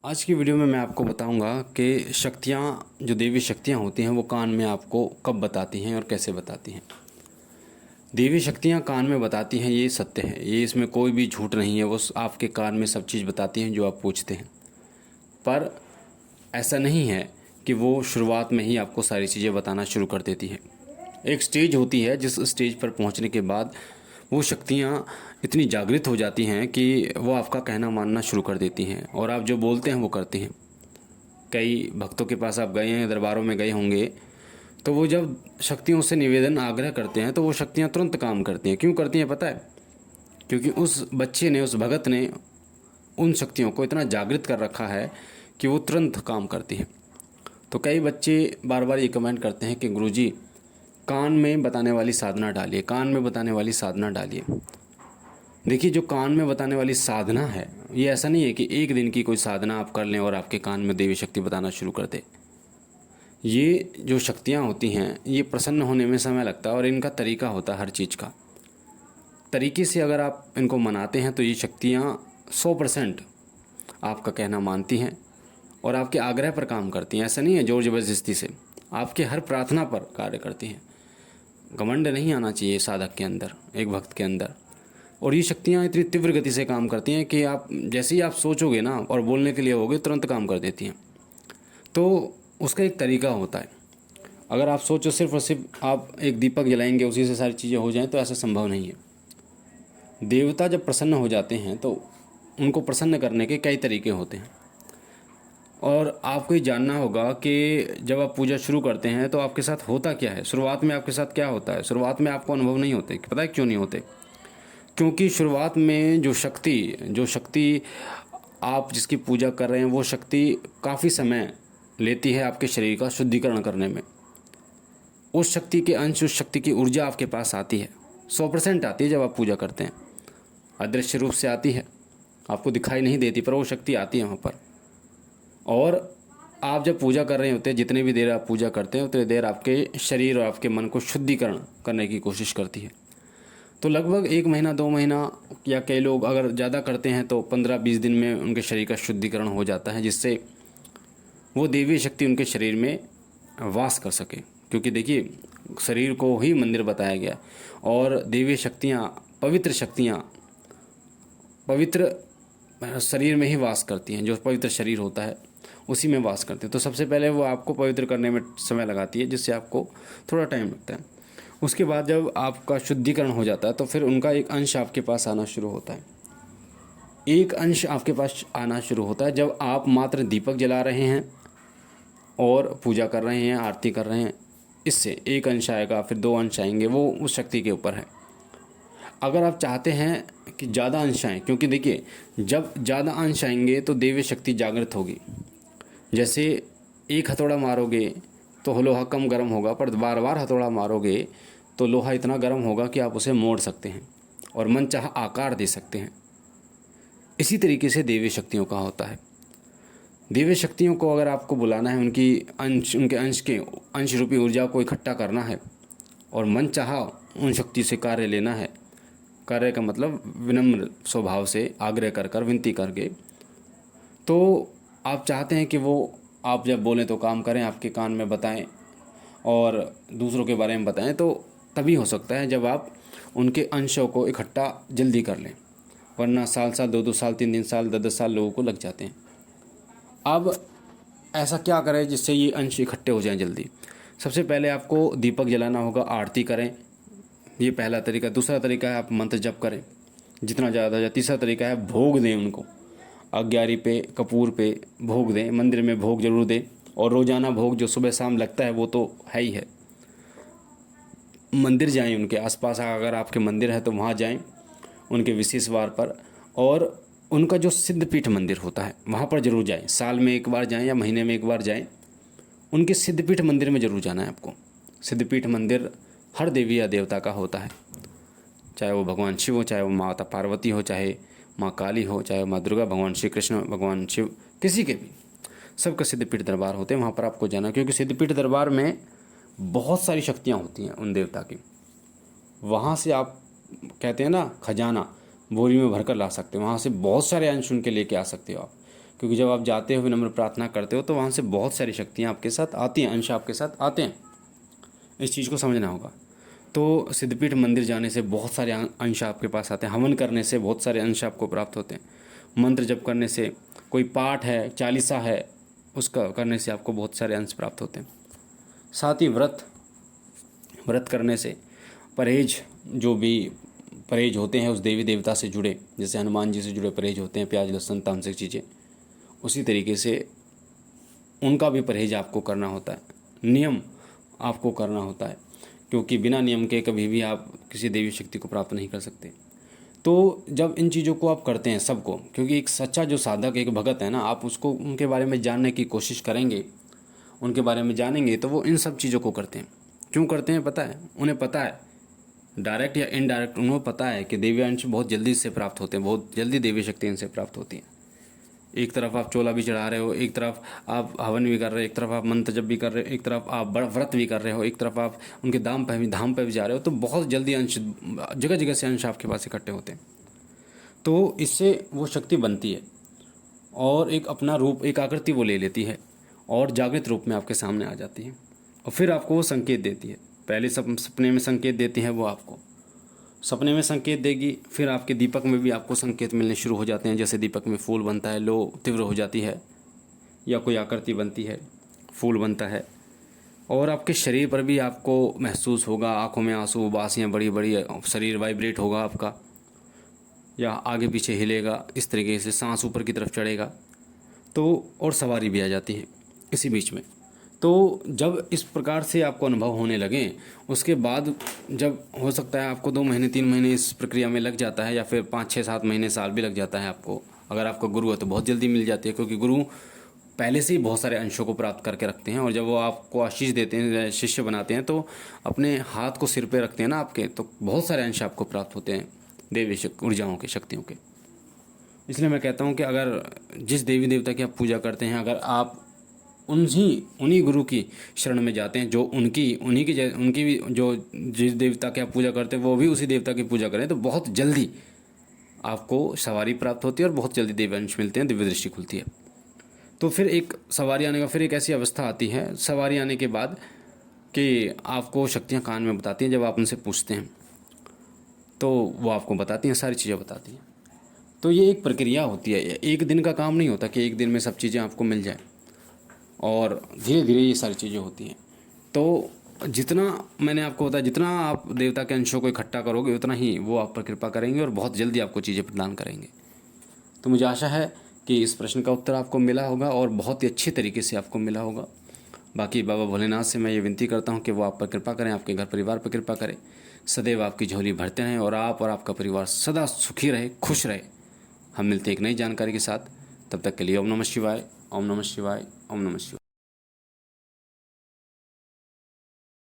आज की वीडियो में मैं आपको बताऊंगा कि शक्तियाँ जो देवी शक्तियाँ होती हैं वो कान में आपको कब बताती हैं और कैसे बताती हैं। देवी शक्तियाँ कान में बताती हैं, ये सत्य है, ये इसमें कोई भी झूठ नहीं है। वो आपके कान में सब चीज़ बताती हैं जो आप पूछते हैं। पर ऐसा नहीं है कि वो शुरुआत में ही आपको सारी चीज़ें बताना शुरू कर देती है। एक स्टेज होती है जिस स्टेज पर पहुंचने के बाद वो शक्तियाँ इतनी जागृत हो जाती हैं कि वो आपका कहना मानना शुरू कर देती हैं और आप जो बोलते हैं वो करती हैं। कई भक्तों के पास आप गए हैं, दरबारों में गए होंगे, तो वो जब शक्तियों से निवेदन आग्रह करते हैं तो वो शक्तियाँ तुरंत काम करती हैं। क्यों करती हैं पता है? क्योंकि उस बच्चे ने, उस भगत ने उन शक्तियों को इतना जागृत कर रखा है कि वो तुरंत काम करती हैं। तो कई बच्चे बार बार ये कमेंट करते हैं कि गुरुजी कान में बताने वाली साधना डालिए, कान में बताने वाली साधना डालिए। देखिए, जो कान में बताने वाली साधना है, ये ऐसा नहीं है कि एक दिन की कोई साधना आप कर लें और आपके कान में देवी शक्ति बताना शुरू कर दे। ये जो शक्तियाँ होती हैं, ये प्रसन्न होने में समय लगता है और इनका तरीका होता है हर चीज़ का। तरीके से अगर आप इनको मनाते हैं तो ये शक्तियाँ 100% आपका कहना मानती हैं और आपके आग्रह पर काम करती हैं। ऐसा नहीं है ज़ोर ज़बरदस्ती से, आपके हर प्रार्थना पर कार्य करती हैं। घमंड नहीं आना चाहिए साधक के अंदर, एक भक्त के अंदर। और ये शक्तियाँ इतनी तीव्र गति से काम करती हैं कि आप जैसे ही आप सोचोगे ना और बोलने के लिए होगे, तुरंत काम कर देती हैं। तो उसका एक तरीका होता है। अगर आप सोचो सिर्फ और सिर्फ आप एक दीपक जलाएंगे उसी से सारी चीज़ें हो जाएं, तो ऐसा संभव नहीं है। देवता जब प्रसन्न हो जाते हैं तो उनको प्रसन्न करने के कई तरीके होते हैं। और आपको ये जानना होगा कि जब आप पूजा शुरू करते हैं तो आपके साथ होता क्या है। शुरुआत में आपके साथ क्या होता है? शुरुआत में आपको अनुभव नहीं होते। पता है क्यों नहीं होते? क्योंकि शुरुआत में जो शक्ति आप जिसकी पूजा कर रहे हैं, वो शक्ति काफ़ी समय लेती है आपके शरीर का शुद्धिकरण करने में। उस शक्ति के अंश, उस शक्ति की ऊर्जा आपके पास आती है, 100% आती है जब आप पूजा करते हैं। अदृश्य रूप से आती है, आपको दिखाई नहीं देती, पर वो शक्ति आती है वहाँ पर। और आप जब पूजा कर रहे होते हैं, जितनी भी देर आप पूजा करते हैं उतनी देर आपके शरीर और आपके मन को शुद्धिकरण करने की कोशिश करती है। तो लगभग 1 महीना, 2 महीना, या कई लोग अगर ज़्यादा करते हैं तो 15-20 दिन में उनके शरीर का शुद्धिकरण हो जाता है, जिससे वो देवी शक्ति उनके शरीर में वास कर सके। क्योंकि देखिए, शरीर को ही मंदिर बताया गया और देवी शक्तियाँ, पवित्र शक्तियाँ पवित्र शरीर में ही वास करती हैं। जो पवित्र शरीर होता है उसी में वास करती है। तो सबसे पहले वो आपको पवित्र करने में समय लगाती है, जिससे आपको थोड़ा टाइम लगता है। उसके बाद जब आपका शुद्धिकरण हो जाता है तो फिर उनका एक अंश आपके पास आना शुरू होता है। एक अंश आपके पास आना शुरू होता है जब आप मात्र दीपक जला रहे हैं और पूजा कर रहे हैं, आरती कर रहे हैं। इससे एक अंश आएगा, फिर 2 अंश आएंगे, वो उस शक्ति के ऊपर है। अगर आप चाहते हैं कि ज़्यादा अंश आएँ, क्योंकि देखिए, जब ज़्यादा अंश आएंगे तो देवी शक्ति जागृत होगी। जैसे एक हथौड़ा मारोगे तो लोहा कम गर्म होगा, पर बार बार हथौड़ा मारोगे तो लोहा इतना गर्म होगा कि आप उसे मोड़ सकते हैं और मनचाहा आकार दे सकते हैं। इसी तरीके से देवी शक्तियों का होता है। देवी शक्तियों को अगर आपको बुलाना है, उनके अंश रूपी ऊर्जा को इकट्ठा करना है और मनचाहा उन शक्ति से कार्य लेना है। कार्य का मतलब विनम्र स्वभाव से आग्रह कर कर, विनती करके। तो आप चाहते हैं कि वो आप जब बोलें तो काम करें, आपके कान में बताएं और दूसरों के बारे में बताएं, तो तभी हो सकता है जब आप उनके अंशों को इकट्ठा जल्दी कर लें। वरना साल साल, 2-2 साल, 3-3 साल, 10-10 साल लोगों को लग जाते हैं। अब ऐसा क्या करें जिससे ये अंश इकट्ठे हो जाएं जल्दी? सबसे पहले आपको दीपक जलाना होगा, आरती करें, ये पहला तरीका। दूसरा तरीका है आप मंत्र जप करें जितना ज़्यादा हो। तीसरा तरीका है भोग दें उनको, अग्यारी पे, कपूर पे भोग दें। मंदिर में भोग जरूर दें और रोज़ाना भोग जो सुबह शाम लगता है वो तो है ही है। मंदिर जाएं, उनके आसपास अगर आपके मंदिर है तो वहाँ जाएं उनके विशेष वार पर। और उनका जो सिद्धपीठ मंदिर होता है वहाँ पर जरूर जाएं। साल में एक बार जाएं या महीने में एक बार जाएं, उनके सिद्धपीठ मंदिर में जरूर जाना है आपको। सिद्धपीठ मंदिर हर देवी या देवता का होता है, चाहे वो भगवान शिव हो, चाहे वो माता पार्वती हो, चाहे माँ काली हो, चाहे माँ दुर्गा, भगवान श्री कृष्ण, भगवान शिव, किसी के भी, सबका सिद्धपीठ दरबार होते हैं। वहाँ पर आपको जाना, क्योंकि सिद्धपीठ दरबार में बहुत सारी शक्तियाँ होती हैं उन देवता की। वहाँ से आप, कहते हैं ना, खजाना बोरी में भरकर ला सकते हैं। वहाँ से बहुत सारे अंश उनके लेके आ सकते हो आप। क्योंकि जब आप जाते हो विनम्र प्रार्थना करते हो तो वहाँ से बहुत सारी शक्तियाँ आपके साथ आती हैं, अंश आपके साथ आते हैं। इस चीज़ को समझना होगा। तो सिद्धपीठ मंदिर जाने से बहुत सारे अंश आपके पास आते हैं, हवन करने से बहुत सारे अंश आपको प्राप्त होते हैं, मंत्र जप करने से, कोई पाठ है, चालीसा है, उसका करने से आपको बहुत सारे अंश प्राप्त होते हैं। साथ ही व्रत करने से, परहेज, जो भी परहेज होते हैं उस देवी देवता से जुड़े, जैसे हनुमान जी से जुड़े परहेज होते हैं, प्याज लहसुन तामसिक चीज़ें, उसी तरीके से उनका भी परहेज आपको करना होता है, नियम आपको करना होता है, क्योंकि बिना नियम के कभी भी आप किसी देवी शक्ति को प्राप्त नहीं कर सकते। तो जब इन चीज़ों को आप करते हैं सबको, क्योंकि एक सच्चा जो साधक, एक भगत है ना, आप उसको उनके बारे में जानने की कोशिश करेंगे, उनके बारे में जानेंगे, तो वो इन सब चीज़ों को करते हैं। क्यों करते हैं पता है? उन्हें पता है, डायरेक्ट या इनडायरेक्ट उन्हें पता है कि देवी अंश बहुत जल्दी इससे प्राप्त होते हैं, बहुत जल्दी देवी शक्ति इनसे प्राप्त होती है। एक तरफ आप चोला भी चढ़ा रहे हो, एक तरफ आप हवन भी कर रहे हो, एक तरफ आप मंत्र जप भी कर रहे हो, एक तरफ आप बड़ा व्रत भी कर रहे हो, एक तरफ आप उनके धाम पे भी जा रहे हो, तो बहुत जल्दी अंश, जगह जगह से अंश आपके पास इकट्ठे होते हैं। तो इससे वो शक्ति बनती है और एक अपना रूप, एक आकृति वो ले लेती है और जागृत रूप में आपके सामने आ जाती है, और फिर आपको वो संकेत देती है। पहले सपने में संकेत देती है वो आपको, सपने में संकेत देगी, फिर आपके दीपक में भी आपको संकेत मिलने शुरू हो जाते हैं। जैसे दीपक में फूल बनता है, लो तीव्र हो जाती है, या कोई आकृति बनती है, फूल बनता है, और आपके शरीर पर भी आपको महसूस होगा, आंखों में आंसू, उबासियाँ बड़ी बड़ी, शरीर वाइब्रेट होगा आपका, या आगे पीछे हिलेगा, इस तरीके से सांस ऊपर की तरफ चढ़ेगा। तो और सवारी भी आ जाती है इसी बीच में। तो जब इस प्रकार से आपको अनुभव होने लगे, उसके बाद जब हो सकता है आपको 2 महीने 3 महीने इस प्रक्रिया में लग जाता है, या फिर 5 6 7 महीने, साल भी लग जाता है आपको। अगर आपका गुरु है तो बहुत जल्दी मिल जाती है, क्योंकि गुरु पहले से ही बहुत सारे अंशों को प्राप्त करके रखते हैं, और जब वो आपको आशीष देते हैं, शिष्य बनाते हैं, तो अपने हाथ को सिर पे रखते हैं ना आपके, तो बहुत सारे अंश आपको प्राप्त होते हैं देवी ऊर्जाओं के, शक्तियों के। इसलिए मैं कहता हूँ कि अगर जिस देवी देवता की आप पूजा करते हैं, अगर आप उन्हीं गुरु की शरण में जाते हैं, जो उनकी भी, जो जिस देवता की आप पूजा करते हैं वो भी उसी देवता की पूजा करें, तो बहुत जल्दी आपको सवारी प्राप्त होती है और बहुत जल्दी दिव्य अंश मिलते हैं, दिव्य दृष्टि खुलती है। तो फिर एक सवारी आने का, फिर एक ऐसी अवस्था आती है सवारी आने के बाद कि आपको शक्तियाँ कान में बताती हैं। जब आप उनसे पूछते हैं तो वो आपको बताती हैं, सारी चीज़ें बताती हैं। तो ये एक प्रक्रिया होती है, एक दिन का काम नहीं होता कि एक दिन में सब चीज़ें आपको मिल जाए, और धीरे धीरे ये सारी चीज़ें होती हैं। तो जितना मैंने आपको बताया, जितना आप देवता के अंशों को इकट्ठा करोगे, उतना ही वो आप पर कृपा करेंगे और बहुत जल्दी आपको चीज़ें प्रदान करेंगे। तो मुझे आशा है कि इस प्रश्न का उत्तर आपको मिला होगा, और बहुत ही अच्छे तरीके से आपको मिला होगा। बाकी बाबा भोलेनाथ से मैं ये विनती करता हूँ कि वो आप पर कृपा करें, आपके घर परिवार पर कृपा करें, सदैव आपकी झोली भरते रहें, और आप और आपका परिवार सदा सुखी रहे, खुश रहे। हम मिलते हैं एक नई जानकारी के साथ, तब तक के लिए ओम नमः शिवाय, ओम नमः शिवाय, ओम नमः शिवाय।